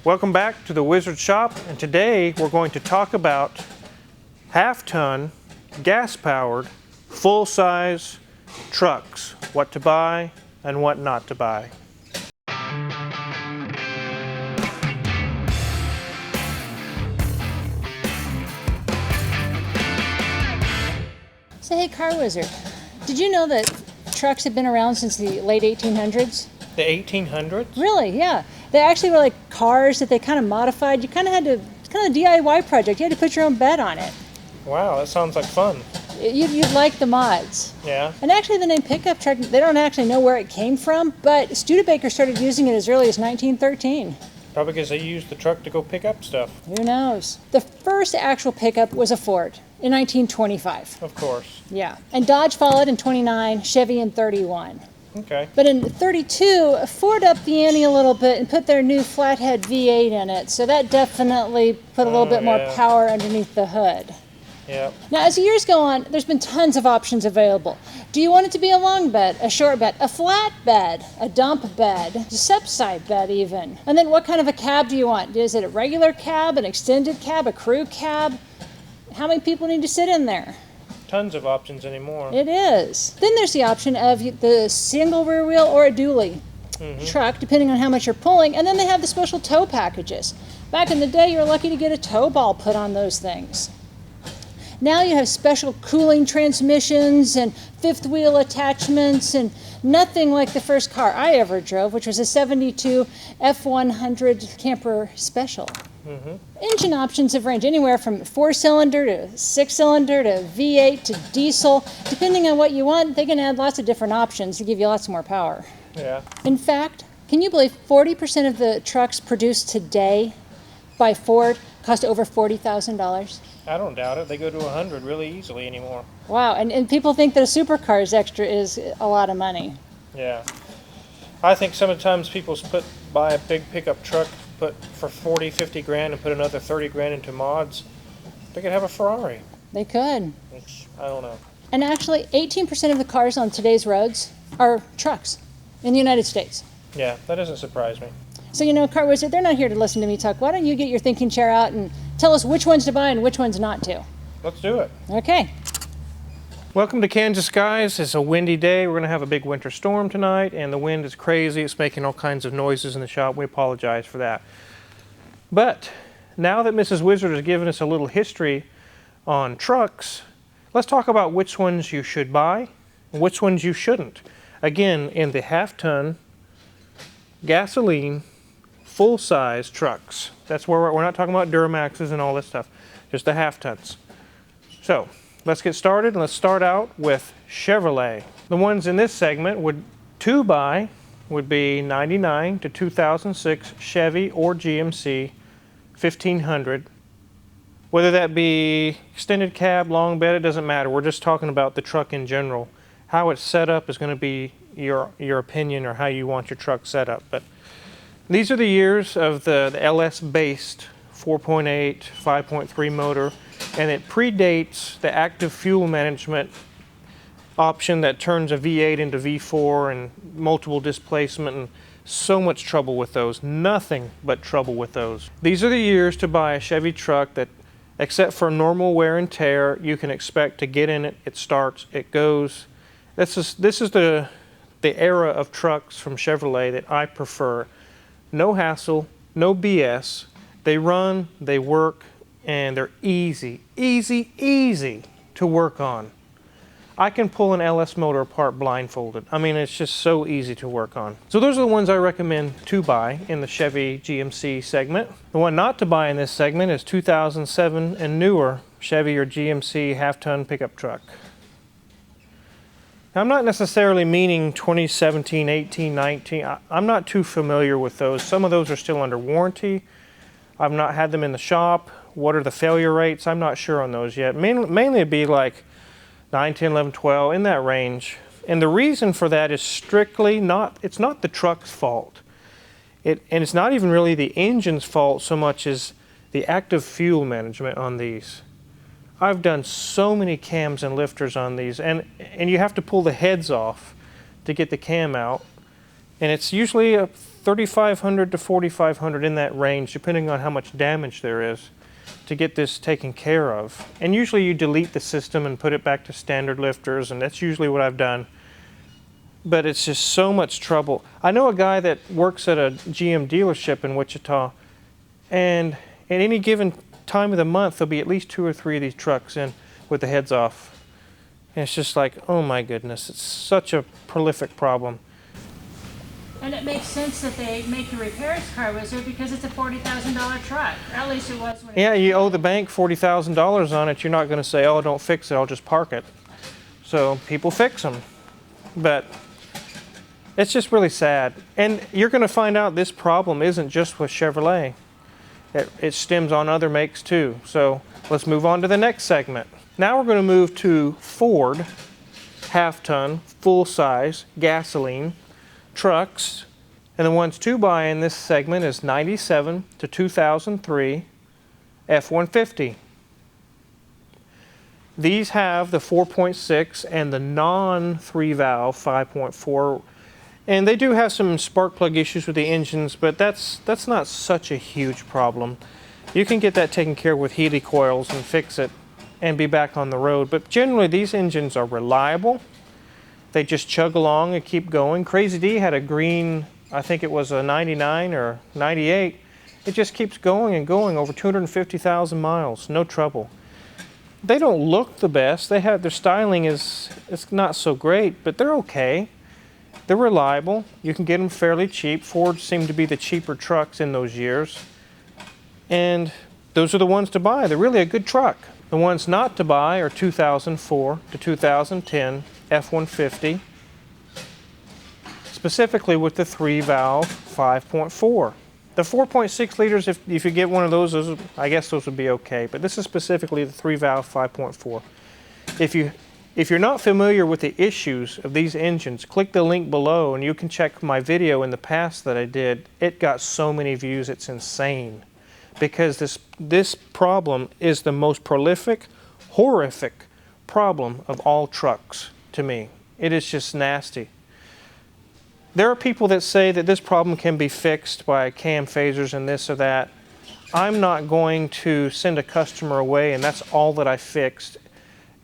Welcome back to the Wizard Shop, and today we're going to talk about half-ton, gas-powered, full-size trucks. What to buy and what not to buy. So hey, Car Wizard, did you know that trucks have been around since the late 1800s? The 1800s? Really, yeah. They actually were like cars that they kind of modified. You kind of had to, it's kind of a DIY project. You had to put your own bed on it. Wow, that sounds like fun. You'd like the mods. Yeah. And actually the name pickup truck, they don't actually know where it came from, but Studebaker started using it as early as 1913. Probably because they used the truck to go pick up stuff. Who knows? The first actual pickup was a Ford in 1925. Of course. Yeah. And Dodge followed in 29, Chevy in 31. Okay. But in 32, Ford upped the ante a little bit and put their new flathead V8 in it. So that definitely put a little bit more power underneath the hood. Yeah. Now, as the years go on, there's been tons of options available. Do you want it to be a long bed, a short bed, a flat bed, a dump bed, a step-side bed even? And then what kind of a cab do you want? Is it a regular cab, an extended cab, a crew cab? How many people need to sit in there? Tons of options anymore. It is. Then there's the option of the single rear wheel or a dually truck, depending on how much you're pulling. And then they have the special tow packages. Back in the day, you were lucky to get a tow ball put on those things. Now you have special cooling transmissions and fifth wheel attachments and nothing like the first car I ever drove, which was a 72 F100 Camper Special. Engine options have ranged anywhere from 4-cylinder to 6-cylinder to V8 to diesel. Depending on what you want, they can add lots of different options to give you lots more power. Yeah. In fact, can you believe 40% of the trucks produced today by Ford cost over $40,000? I don't doubt it. They go to 100 really easily anymore. Wow, and people think that a supercar is a lot of money. Yeah. I think sometimes people buy a big pickup truck, put for 40, 50 grand and put another 30 grand into mods. They could have a Ferrari. They could. Which, I don't know. And actually, 18% of the cars on today's roads are trucks in the United States. Yeah, that doesn't surprise me. So, you know, Car Wizard, they're not here to listen to me talk. Why don't you get your thinking chair out and tell us which ones to buy and which ones not to? Let's do it. Okay. Welcome to Kansas, guys. It's a windy day. We're going to have a big winter storm tonight, and the wind is crazy. It's making all kinds of noises in the shop. We apologize for that. But now that Mrs. Wizard has given us a little history on trucks, let's talk about which ones you should buy and which ones you shouldn't. Again, in the half-ton, gasoline, full-size trucks. That's where we're not talking about Duramaxes and all this stuff, just the half-tons. So, let's get started, and let's start out with Chevrolet. The ones in this segment to buy would be 99 to 2006 Chevy or GMC 1500. Whether that be extended cab, long bed, it doesn't matter. We're just talking about the truck in general. How it's set up is going to be your opinion or how you want your truck set up. But these are the years of the LS-based 4.8, 5.3 motor, and it predates the active fuel management option that turns a V8 into V4 and multiple displacement and so much trouble with those. Nothing but trouble with those. These are the years to buy a Chevy truck that, except for normal wear and tear, you can expect to get in it, it starts, it goes. This is the era of trucks from Chevrolet that I prefer. No hassle, no BS. They run, they work, and they're easy to work on. I can pull an LS motor apart blindfolded. I mean, it's just so easy to work on. So those are the ones I recommend to buy in the Chevy GMC segment. The one not to buy in this segment is 2007 and newer Chevy or GMC half-ton pickup truck. Now, I'm not necessarily meaning 2017, 18, 19. I'm not too familiar with those. Some of those are still under warranty. I've not had them in the shop. What are the failure rates? I'm not sure on those yet. Mainly it'd be like 9, 10, 11, 12, in that range. And the reason for that is strictly it's not the truck's fault. And it's not even really the engine's fault so much as the active fuel management on these. I've done so many cams and lifters on these, and you have to pull the heads off to get the cam out. And it's usually $3,500 to $4,500 in that range, depending on how much damage there is, to get this taken care of. And usually you delete the system and put it back to standard lifters, and that's usually what I've done. But it's just so much trouble. I know a guy that works at a GM dealership in Wichita, and at any given time of the month, there'll be at least 2 or 3 of these trucks in with the heads off. And it's just like, oh my goodness, it's such a prolific problem. And it makes sense that they make the repairs car wizard because it's a $40,000 truck. Or at least it was when Yeah, you owe the bank $40,000 on it. You're not going to say, oh, don't fix it, I'll just park it. So people fix them. But it's just really sad. And you're going to find out this problem isn't just with Chevrolet. It stems on other makes too. So let's move on to the next segment. Now we're going to move to Ford half-ton, full-size, gasoline trucks. And the ones to buy in this segment is 97 to 2003 F-150. These have the 4.6 and the non-3-valve 5.4. And they do have some spark plug issues with the engines, but that's not such a huge problem. You can get that taken care of with Healy coils and fix it and be back on the road. But generally these engines are reliable. They just chug along and keep going. Crazy D had a green, I think it was a 99 or 98. It just keeps going and going over 250,000 miles, no trouble. They don't look the best. Their styling it's not so great, but they're okay. They're reliable. You can get them fairly cheap. Ford seemed to be the cheaper trucks in those years. And those are the ones to buy. They're really a good truck. The ones not to buy are 2004 to 2010 F-150, specifically with the 3-valve 5.4. The 4.6 liters, if you get one of those, I guess those would be okay. But this is specifically the 3-valve 5.4. If you're not familiar with the issues of these engines, click the link below and you can check my video in the past that I did. It got so many views, it's insane. Because this problem is the most prolific, horrific problem of all trucks to me. It is just nasty. There are people that say that this problem can be fixed by cam phasers and this or that. I'm not going to send a customer away and that's all that I fixed,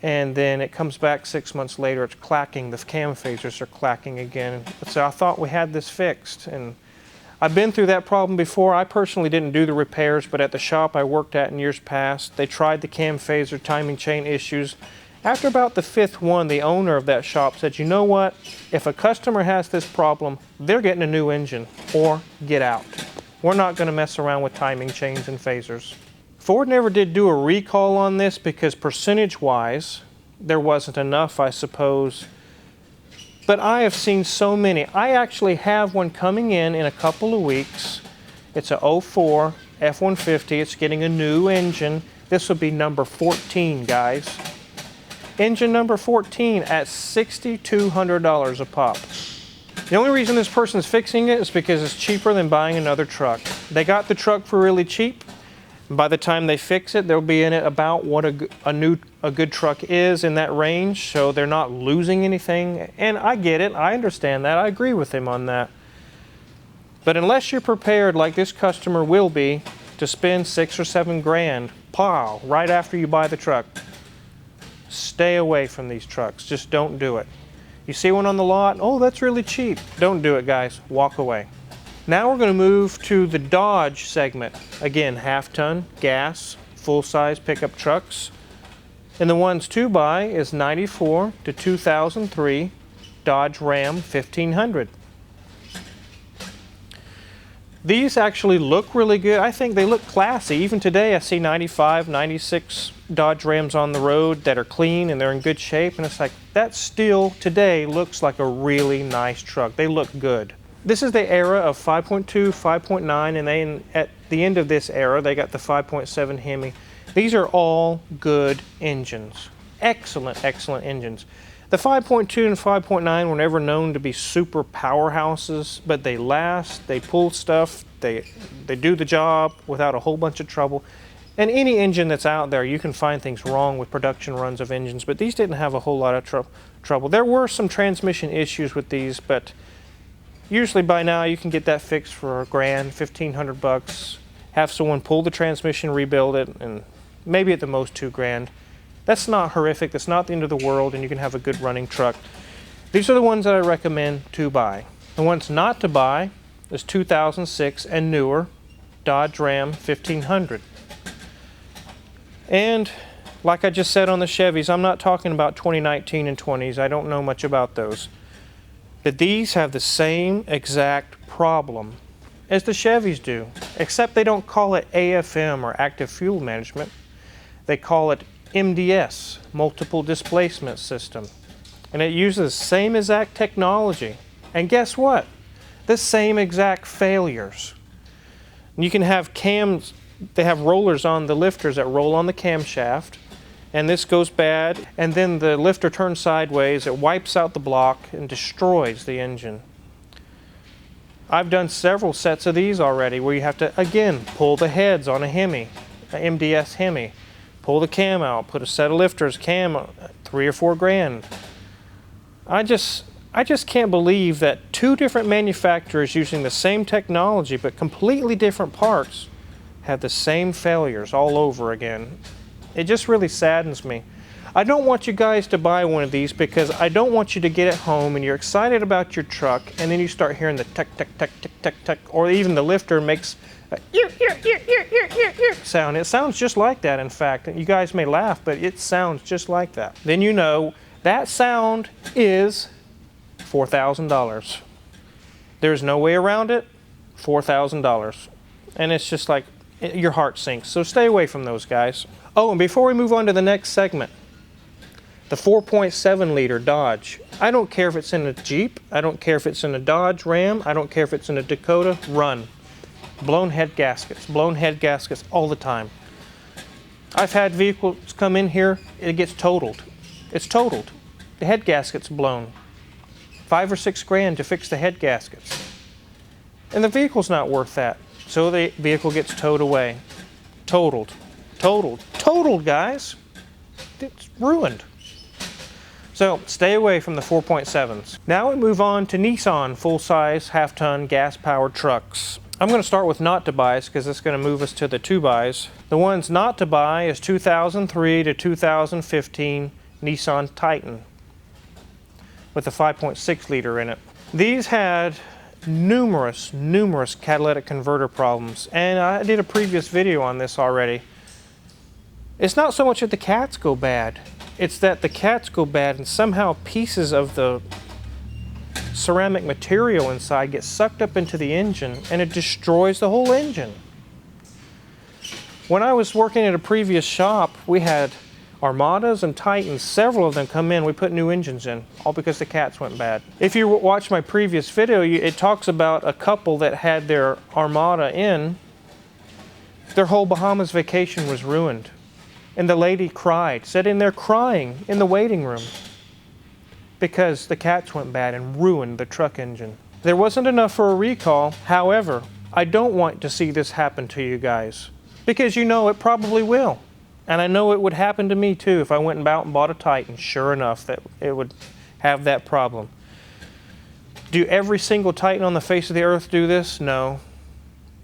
and then it comes back 6 months later, it's clacking, the cam phasers are clacking again. So I thought we had this fixed, and I've been through that problem before. I personally didn't do the repairs, but at the shop I worked at in years past, they tried the cam phaser timing chain issues. After about the 5th one, the owner of that shop said, you know what, if a customer has this problem, they're getting a new engine, or get out. We're not going to mess around with timing chains and phasers. Ford never did do a recall on this because percentage-wise, there wasn't enough, I suppose. But I have seen so many. I actually have one coming in a couple of weeks. It's a 04 F-150. It's getting a new engine. This will be number 14, guys. Engine number 14 at $6,200 a pop. The only reason this person's fixing it is because it's cheaper than buying another truck. They got the truck for really cheap. By the time they fix it, they'll be in it about what a good truck is in that range, so they're not losing anything. And I get it, I understand that, I agree with him on that. But unless you're prepared, like this customer will be, to spend $6 or $7 grand, pow, right after you buy the truck, stay away from these trucks. Just don't do it. You see one on the lot, oh, that's really cheap. Don't do it, guys. Walk away. Now we're going to move to the Dodge segment. Again, half-ton, gas, full-size pickup trucks. And the ones to buy is 94 to 2003 Dodge Ram 1500. These actually look really good. I think they look classy. Even today I see 95, 96 Dodge Rams on the road that are clean and they're in good shape. And it's like, that still today looks like a really nice truck. They look good. This is the era of 5.2, 5.9, and then at the end of this era, they got the 5.7 Hemi. These are all good engines. Excellent, excellent engines. The 5.2 and 5.9 were never known to be super powerhouses, but they last, they pull stuff, they do the job without a whole bunch of trouble. And any engine that's out there, you can find things wrong with production runs of engines, but these didn't have a whole lot of trouble. There were some transmission issues with these, but Usually by now you can get that fixed for $1,000, $1,500. Have someone pull the transmission, rebuild it, and maybe at the most $2,000. That's not horrific, that's not the end of the world, and you can have a good running truck. These are the ones that I recommend to buy. The ones not to buy is 2006 and newer Dodge Ram 1500. And like I just said on the Chevys, I'm not talking about 2019 and 20s. I don't know much about those. But these have the same exact problem as the Chevys do, except they don't call it AFM or active fuel management. They call it MDS, multiple displacement system. And it uses the same exact technology. And guess what? The same exact failures. You can have cams, they have rollers on the lifters that roll on the camshaft, and this goes bad, and then the lifter turns sideways, it wipes out the block and destroys the engine. I've done several sets of these already where you have to, again, pull the heads on a Hemi, an MDS Hemi, pull the cam out, put a set of lifters, cam, $3,000 or $4,000. I just can't believe that two different manufacturers using the same technology but completely different parts have the same failures all over again. It just really saddens me. I don't want you guys to buy one of these because I don't want you to get it home and you're excited about your truck and then you start hearing the tuck, tuck, tuck, tuck, tuck, tuck, or even the lifter makes a sound. It sounds just like that, in fact. You guys may laugh, but it sounds just like that. Then you know that sound is $4,000. There's no way around it, $4,000. And it's just like, your heart sinks. So stay away from those guys. Oh, and before we move on to the next segment, the 4.7 liter Dodge. I don't care if it's in a Jeep, I don't care if it's in a Dodge Ram, I don't care if it's in a Dakota, run. Blown head gaskets all the time. I've had vehicles come in here, it gets totaled. It's totaled. The head gasket's blown. $5 or $6,000 to fix the head gaskets. And the vehicle's not worth that. So the vehicle gets towed away. Totaled. Totaled. Totaled, guys. It's ruined. So stay away from the 4.7s. Now we move on to Nissan full-size, half-ton, gas-powered trucks. I'm going to start with not to buys because it's going to move us to the to buys. The ones not to buy is 2003 to 2015 Nissan Titan with a 5.6 liter in it. These had numerous catalytic converter problems, and I did a previous video on this already. It's not so much that the cats go bad, it's that the cats go bad and somehow pieces of the ceramic material inside get sucked up into the engine and it destroys the whole engine. When I was working at a previous shop, we had Armadas and Titans, several of them come in, we put new engines in, all because the cats went bad. If you watch my previous video, it talks about a couple that had their Armada in, their whole Bahamas vacation was ruined. And the lady cried, sat in there crying in the waiting room because the cats went bad and ruined the truck engine. There wasn't enough for a recall. However, I don't want to see this happen to you guys because you know it probably will. And I know it would happen to me too if I went out and bought a Titan. Sure enough, that it would have that problem. Do every single Titan on the face of the earth do this? No.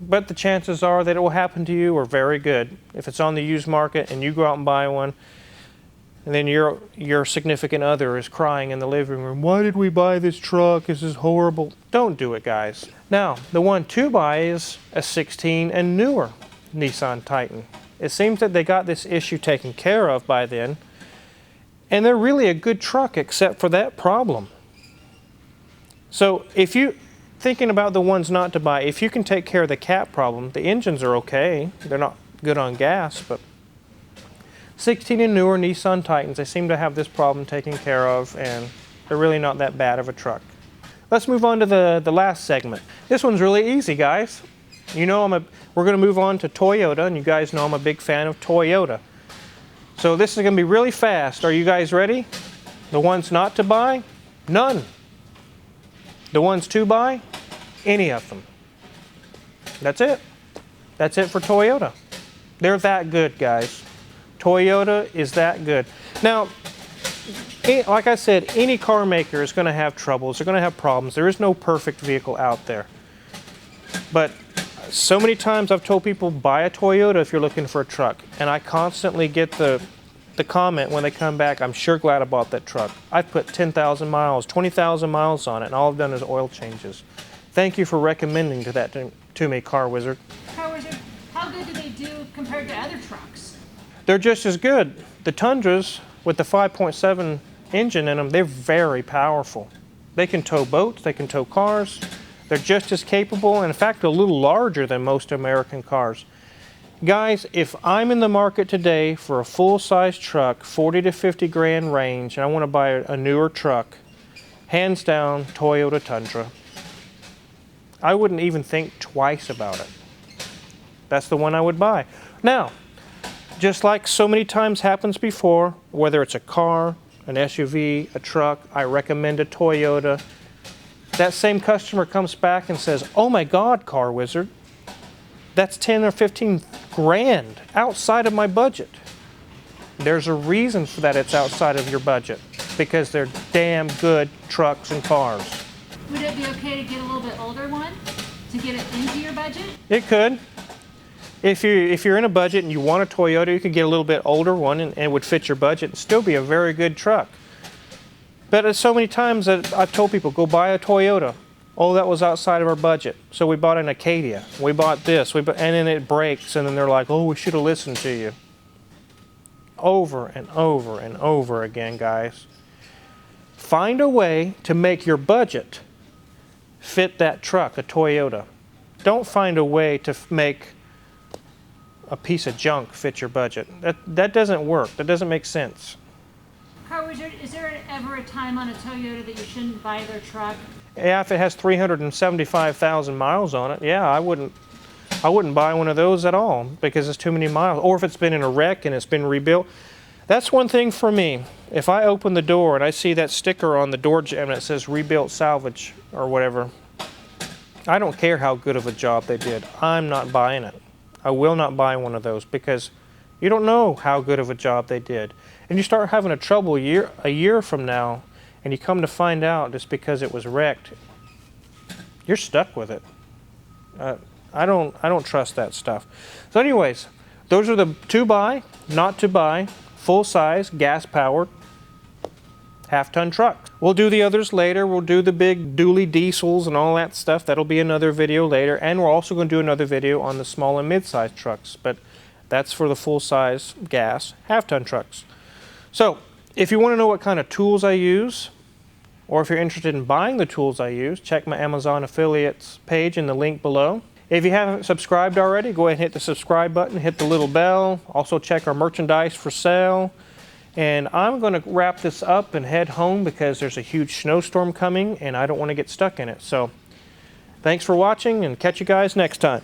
But the chances are that it will happen to you are very good. If it's on the used market and you go out and buy one, and then your significant other is crying in the living room, why did we buy this truck? This is horrible. Don't do it, guys. Now, the one to buy is a 16 and newer Nissan Titan. It seems that they got this issue taken care of by then, and they're really a good truck except for that problem. So if you thinking about the ones not to buy, if you can take care of the cat problem, the engines are okay. They're not good on gas, but 16 and newer Nissan Titans, they seem to have this problem taken care of, and they're really not that bad of a truck. Let's move on to the last segment. This one's really easy, guys. You know we're going to move on to Toyota, and you guys know I'm a big fan of Toyota. So this is going to be really fast. Are you guys ready? The ones not to buy? None. The ones to buy? Any of them. That's it. That's it for Toyota. They're that good, guys. Toyota is that good. Now, like I said, any car maker is going to have troubles. They're going to have problems. There is no perfect vehicle out there. But so many times I've told people, buy a Toyota if you're looking for a truck. And I constantly get the comment when they come back, I'm sure glad I bought that truck. I've put 10,000 miles, 20,000 miles on it, and all I've done is oil changes. Thank you for recommending that to me, Car Wizard. Car Wizard, how good do they do compared to other trucks? They're just as good. The Tundras with the 5.7 engine in them, they're very powerful. They can tow boats, they can tow cars. They're just as capable, and in fact, a little larger than most American cars. Guys, if I'm in the market today for a full-size truck, 40 to 50 grand range, and I want to buy a newer truck, hands down, Toyota Tundra. I wouldn't even think twice about it. That's the one I would buy. Now, just like so many times happens before, whether it's a car, an SUV, a truck, I recommend a Toyota. That same customer comes back and says, oh my God, Car Wizard, that's 10 or 15 grand outside of my budget. There's a reason for that it's outside of your budget, because they're damn good trucks and cars. Would it be okay to get a little bit older one to get it into your budget? It could. If you're in a budget and you want a Toyota, you could get a little bit older one and it would fit your budget and still be a very good truck. But so many times that I've told people, go buy a Toyota. Oh, that was outside of our budget. So we bought an Acadia. We bought this. And then it breaks, and then they're like, oh, we should have listened to you. Over and over and over again, guys. Find a way to make your budget fit that truck, a Toyota. Don't find a way to make a piece of junk fit your budget. That doesn't work. That doesn't make sense. Car Wizard, is there ever a time on a Toyota that you shouldn't buy their truck? Yeah, if it has 375,000 miles on it, yeah, I wouldn't buy one of those at all because it's too many miles. Or if it's been in a wreck and it's been rebuilt. That's one thing for me. If I open the door and I see that sticker on the door jamb that says rebuilt salvage or whatever, I don't care how good of a job they did. I'm not buying it. I will not buy one of those because you don't know how good of a job they did. And you start having a trouble a year from now, and you come to find out just because it was wrecked, you're stuck with it. I don't trust that stuff. So anyways, those are the to buy, not to buy, full-size, gas-powered, half-ton trucks. We'll do the others later. We'll do the big dually diesels and all that stuff. That'll be another video later. And we're also going to do another video on the small and mid-size trucks. But that's for the full-size gas half-ton trucks. So if you want to know what kind of tools I use, or if you're interested in buying the tools I use, check my Amazon affiliates page in the link below. If you haven't subscribed already, go ahead and hit the subscribe button, hit the little bell. Also check our merchandise for sale. And I'm going to wrap this up and head home because there's a huge snowstorm coming and I don't want to get stuck in it. So thanks for watching and catch you guys next time.